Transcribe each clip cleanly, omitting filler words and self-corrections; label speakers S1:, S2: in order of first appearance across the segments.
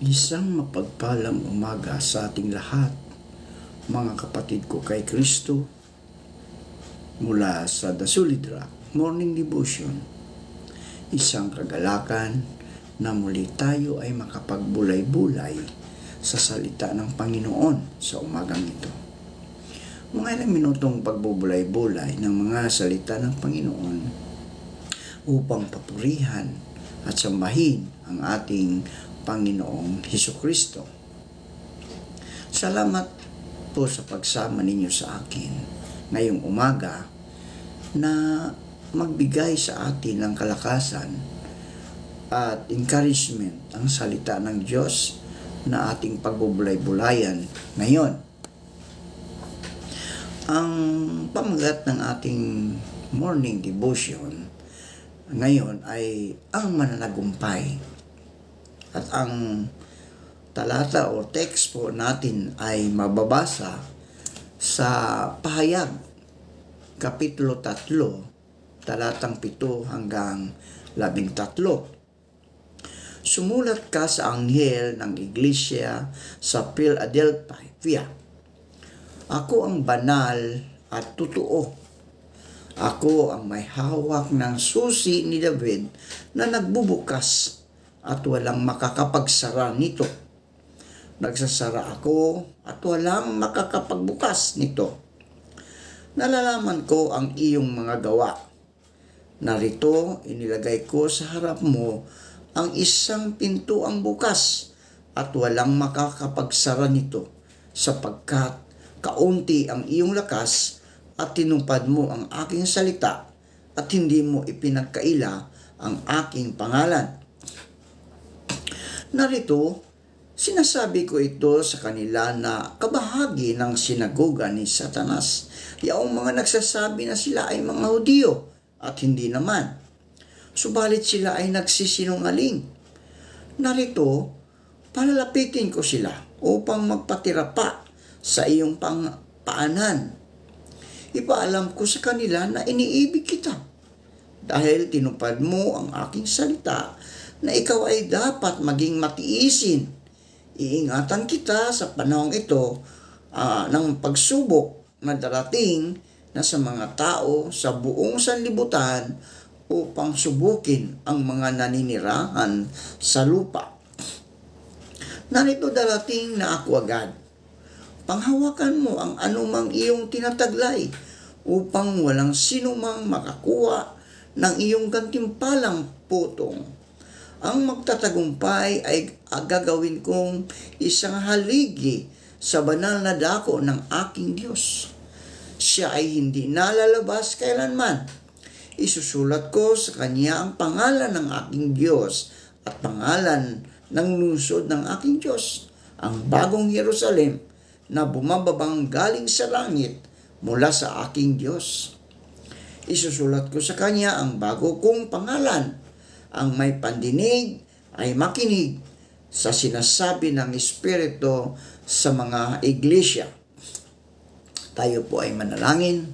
S1: Isang mapagpalang umaga sa ating lahat, mga kapatid ko kay Kristo, mula sa The Solid Rock Morning Devotion. Isang kagalakan na muli tayo ay makapagbulay-bulay sa salita ng Panginoon sa umagang ito. Mga ilang minutong pagbubulay-bulay ng mga salita ng Panginoon upang papurihan at sambahin ang ating Panginoong Hesukristo. Salamat po sa pagsama ninyo sa akin ngayong umaga na magbigay sa atin ng kalakasan at encouragement ang salita ng Diyos na ating pagbubulay-bulayan ngayon. Ang pamagat ng ating morning devotion ngayon ay ang mananagumpay. At ang talata o text po natin ay mababasa sa Pahayag, Kapitulo 3, talatang 7 hanggang 13. Sumulat ka sa anghel ng iglesia sa Philadelphia. Ako ang banal at totoo. Ako ang may hawak ng susi ni David na nagbubukas at walang makakapagsara nito. Nagsasara ako at walang makakapagbukas nito. Nalalaman ko ang iyong mga gawa. Narito, inilagay ko sa harap mo ang isang pintuang bukas at walang makakapagsara nito, sapagkat kaunti ang iyong lakas at tinupad mo ang aking salita at hindi mo ipinagkaila ang aking pangalan. Narito, sinasabi ko ito sa kanila na kabahagi ng sinagoga ni Satanas, yaong mga nagsasabi na sila ay mga Hudyo at hindi naman. Subalit sila ay nagsisinungaling. Narito, palalapitin ko sila upang magpatira pa sa iyong paanan. Ipaalam ko sa kanila na iniibig kita dahil tinupad mo ang aking salita na ikaw ay dapat maging matiisin. Iingatan kita sa panahong ito ng pagsubok na darating na sa mga tao sa buong sanlibutan upang subukin ang mga naninirahan sa lupa. Narito darating na ako agad. Panghawakan mo ang anumang iyong tinataglay upang walang sinumang makakuha ng iyong gantimpalang putong. Ang magtatagumpay ay gagawin kong isang haligi sa banal na dako ng aking Diyos. Siya ay hindi nalalabas kailanman. Isusulat ko sa kanya ang pangalan ng aking Diyos at pangalan ng lungsod ng aking Diyos, ang bagong Jerusalem na bumababang galing sa langit mula sa aking Diyos. Isusulat ko sa kanya ang bago kong pangalan. Ang may pandinig ay makinig sa sinasabi ng Espiritu sa mga iglesia. Tayo po ay manalangin.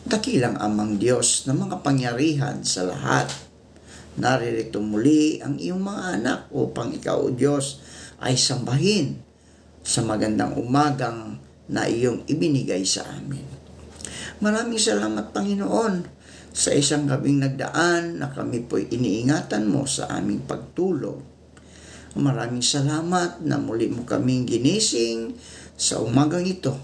S1: Dakilang Amang Diyos na mga pangyarihan sa lahat. Naririto muli ang iyong mga anak upang ikaw, O Diyos, ay sambahin sa magandang umagang na iyong ibinigay sa amin. Maraming salamat, Panginoon, sa isang gabing nagdaan na kami po'y iniingatan mo sa aming pagtulog. Maraming salamat na muli mo kaming ginising sa umagang ito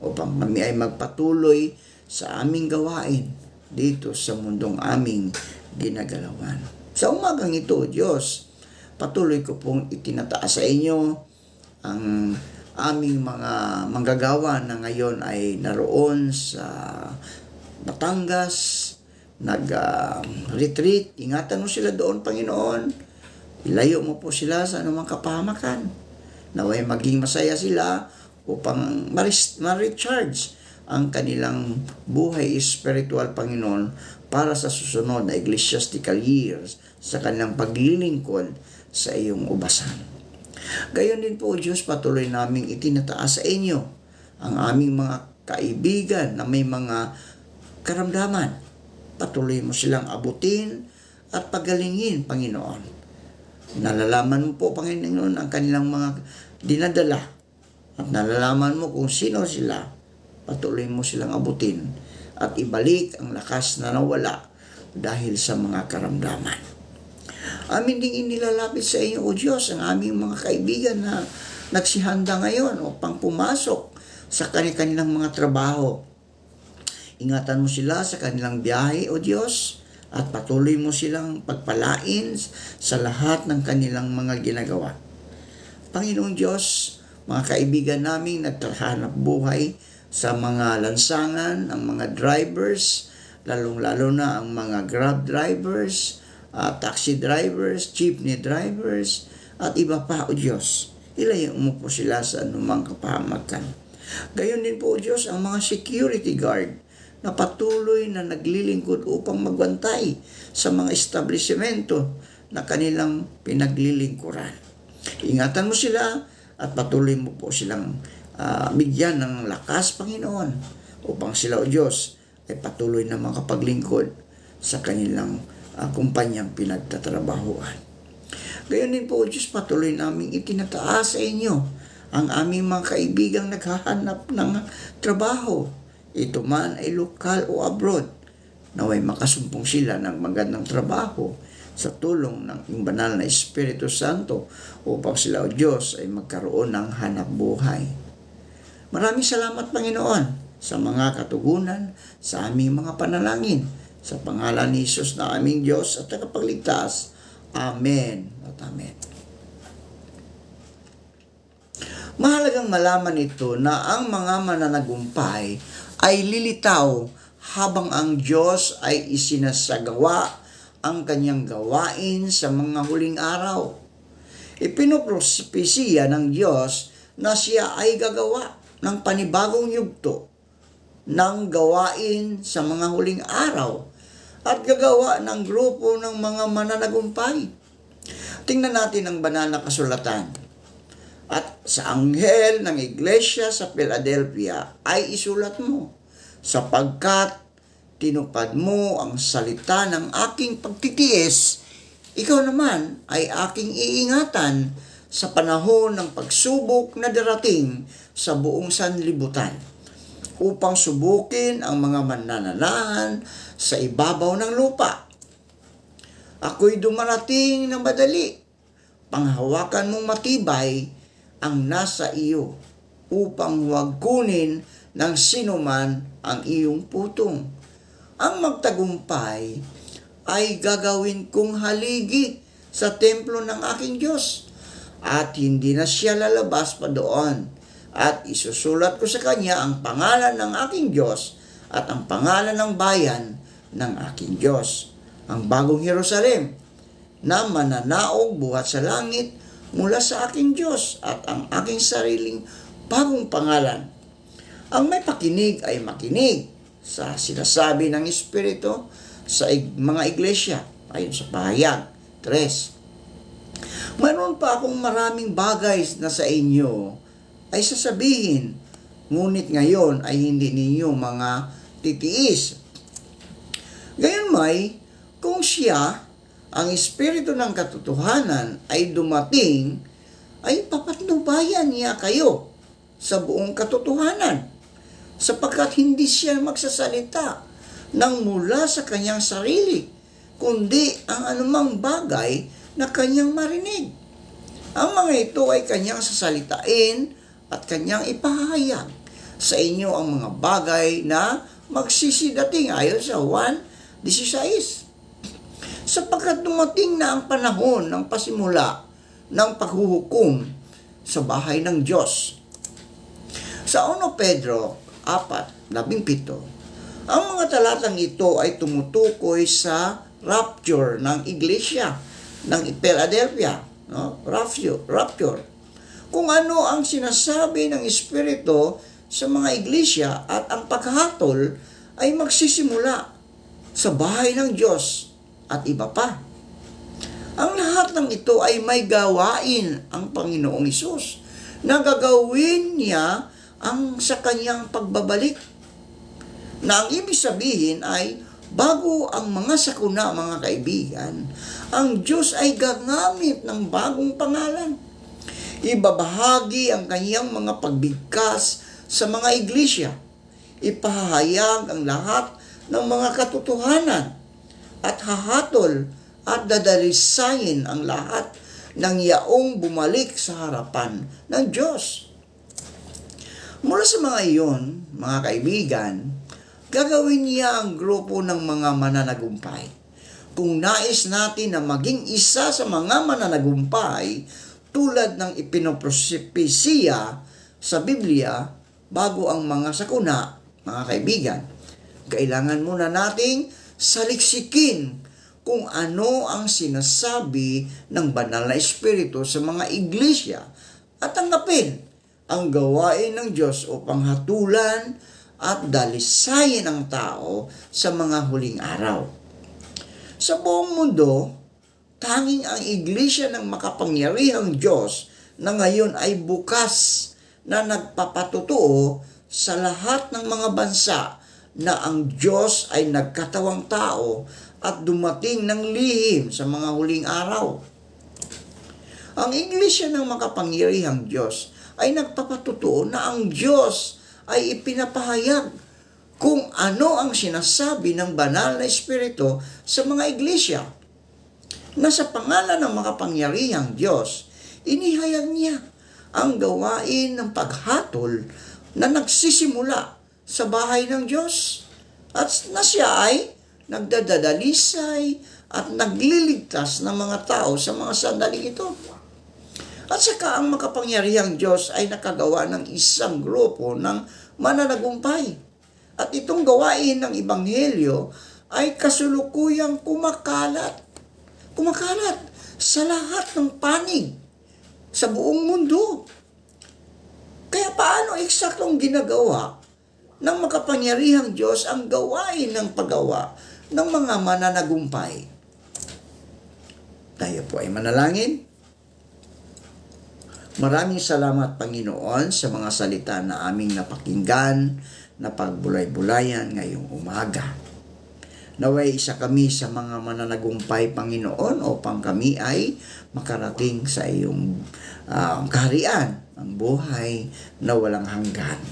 S1: upang kami ay magpatuloy sa aming gawain dito sa mundong aming ginagalawan. Sa umagang ito, Diyos, patuloy ko pong itinataas sa inyo ang aming mga manggagawa na ngayon ay naroon sa Batangas, nag-retreat. Ingatan mo sila doon, Panginoon. Ilayo mo po sila sa anumang kapahamakan. Naway maging masaya sila upang ma-recharge ang kanilang buhay spiritual, Panginoon, para sa susunod na ecclesiastical years sa kanilang paglilingkod sa iyong ubasan. Gayon din po, Diyos, patuloy naming itinataas sa inyo ang aming mga kaibigan na may mga karamdaman. Patuloy mo silang abutin at pagalingin, Panginoon. Nalalaman mo po, Panginoon, ang kanilang mga dinadala. At nalalaman mo kung sino sila. Patuloy mo silang abutin at ibalik ang lakas na nawala dahil sa mga karamdaman. Amin ding inilalapit sa inyo, O Diyos, ang aming mga kaibigan na nagsihanda ngayon upang pumasok sa kanilang mga trabaho. Ingatan mo sila sa kanilang biyahe, O Diyos, at patuloy mo silang pagpalain sa lahat ng kanilang mga ginagawa. Panginoong Diyos, mga kaibigan naming nagtahanap buhay sa mga lansangan, ang mga drivers, lalong-lalo na ang mga grab drivers, taxi drivers, jeepney drivers, at iba pa, O Diyos. Ilayo mo po sila sa anumang kapahamakan. Gayon din po, O Diyos, ang mga security guard na patuloy na naglilingkod upang magbantay sa mga establishmento na kanilang pinaglilingkuran. Ingatan mo sila at patuloy mo po silang bigyan ng lakas, Panginoon, upang sila, O Diyos, ay patuloy na makapaglingkod sa kanilang kumpanyang pinagtatrabahuan. Gayon din po, O Diyos, patuloy naming itinataas sa inyo ang aming mga kaibigang naghahanap ng trabaho. Ito man ay lokal o abroad, naway makasumpong sila ng magandang trabaho sa tulong ng iyong banal na Espiritu Santo upang sila, O Diyos, ay magkaroon ng hanap buhay. Maraming salamat, Panginoon, sa mga katugunan sa aming mga panalangin. Sa pangalan ni Jesus na aming Diyos at tagapagligtas. Amen at Amen. Mahalagang malaman ito na ang mga mananagumpay ay lilitaw habang ang Diyos ay isinasagawa ang kanyang gawain sa mga huling araw. Ipinopropesiya ng Diyos na siya ay gagawa ng panibagong yugto ng gawain sa mga huling araw at gagawa ng grupo ng mga mananagumpay. Tingnan natin ang banal na kasulatan. At sa anghel ng iglesia sa Philadelphia ay isulat mo, sapagkat tinupad mo ang salita ng aking pagtitiis, ikaw naman ay aking iingatan sa panahon ng pagsubok na darating sa buong sanlibutan, upang subukin ang mga mananalahan sa ibabaw ng lupa. Ako'y dumarating ng madali, panghawakan mong matibay ang nasa iyo, upang huwag kunin ng sinuman ang iyong putong. Ang magtagumpay ay gagawin kong haligi sa templo ng aking Diyos, at hindi na siya lalabas pa doon, at isusulat ko sa kanya ang pangalan ng aking Diyos at ang pangalan ng bayan ng aking Diyos, ang bagong Jerusalem, na mananaog buhat sa langit mula sa aking Diyos, at ang aking sariling bagong pangalan. Ang may pakinig ay makinig sa sinasabi ng Espiritu sa mga iglesia, ayon sa pahayag 3. Mayroon pa akong maraming bagay na sa inyo ay sasabihin, ngunit ngayon ay hindi ninyo mga titiis. Gayunmay, kung siya, ang Espiritu ng katotohanan, ay dumating, ay papatnubayan niya kayo sa buong katotohanan, sapagkat hindi siya magsasalita ng mula sa kanyang sarili, kundi ang anumang bagay na kanyang marinig. Ang mga ito ay kanyang sasalitain at kanyang ipahayag sa inyo ang mga bagay na magsisidating ayon sa Juan 16. Sapagkat dumating na ang panahon ng pasimula ng paghuhukom sa bahay ng Diyos. Sa 1 Pedro 4:17, ang mga talatang ito ay tumutukoy sa rapture ng iglesia ng Philadelphia. Rapture. Kung ano ang sinasabi ng Espiritu sa mga iglesia, at ang paghatol ay magsisimula sa bahay ng Diyos at iba pa. Ang lahat ng ito ay may gawain ang Panginoong Hesus na gagawin niya ang sa kanyang pagbabalik, na ang ibig sabihin ay Bago ang mga sakuna, mga kaibigan, ang Diyos ay gagamit ng bagong pangalan. Ibabahagi ang kanyang mga pagbigkas sa mga iglesia. Ipahayag ang lahat ng mga katotohanan at hahatol at dadalisayin ang lahat ng yaong bumalik sa harapan ng Diyos. Mula sa mga iyon, mga kaibigan, gagawin niya ang grupo ng mga mananagumpay. Kung nais natin na maging isa sa mga mananagumpay, tulad ng ipinoprosipisiya sa Biblia, bago ang mga sakuna, mga kaibigan, kailangan muna nating saliksikin kung ano ang sinasabi ng banal na Espiritu sa mga iglesia at tanggapin ang gawain ng Diyos upang hatulan at dalisayin ang tao sa mga huling araw. Sa buong mundo, tanging ang iglesia ng makapangyarihang Diyos na ngayon ay bukas na nagpapatotoo sa lahat ng mga bansa na ang Diyos ay nagkatawang tao at dumating ng lihim sa mga huling araw. Ang iglesia ng makapangyarihang Diyos ay nagpapatotoo na ang Diyos ay ipinapahayag kung ano ang sinasabi ng banal na Espiritu sa mga iglesia. Na sa pangalan ng makapangyarihang Diyos, inihayag niya ang gawain ng paghatol na nagsisimula sa bahay ng Diyos at na siya ay nagdadalisay at nagliligtas ng mga tao sa mga sandaling ito. At saka ang makapangyarihang Diyos ay nakagawa ng isang grupo ng mananagumpay. At itong gawain ng Ebanghelyo ay kasulukuyang kumakalat sa lahat ng panig sa buong mundo. Kaya paano eksaktong ginagawa ng makapangyarihang Diyos ang gawain ng paggawa ng mga mananagumpay? Tayo po ay manalangin. Maraming salamat, Panginoon, sa mga salita na aming napakinggan, na pagbulay-bulayan ngayong umaga. Naway isa kami sa mga mananagumpay, Panginoon, upang kami ay makarating sa iyong kaharian, ang buhay na walang hanggan.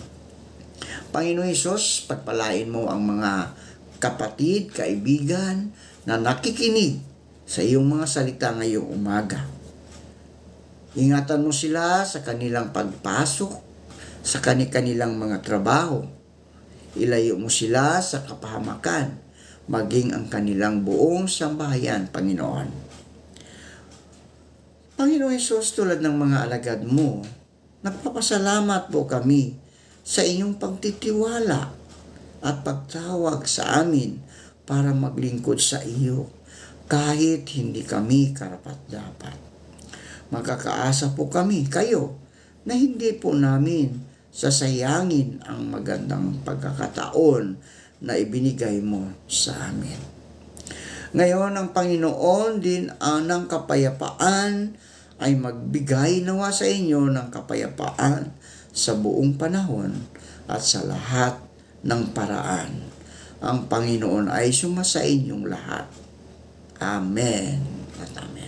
S1: Panginoon Hesus, pagpalain mo ang mga kapatid, kaibigan na nakikinig sa iyong mga salita ngayong umaga. Ingatan mo sila sa kanilang pagpasok, sa kanilang mga trabaho. Ilayo mo sila sa kapahamakan, maging ang kanilang buong sambahayan, Panginoon. Panginoon Hesus, tulad ng mga alagad mo, nagpapasalamat po kami sa inyong pagtitiwala at pagtawag sa amin para maglingkod sa iyo kahit hindi kami karapat-dapat. Magkakaasa po kami kayo na hindi po namin sasayangin ang magandang pagkakataon na ibinigay mo sa amin. Ngayon, ang Panginoon din ng kapayapaan ay magbigay nawa sa inyo ng kapayapaan sa buong panahon at sa lahat ng paraan. Ang Panginoon ay sumasa inyong lahat. Amen at amen.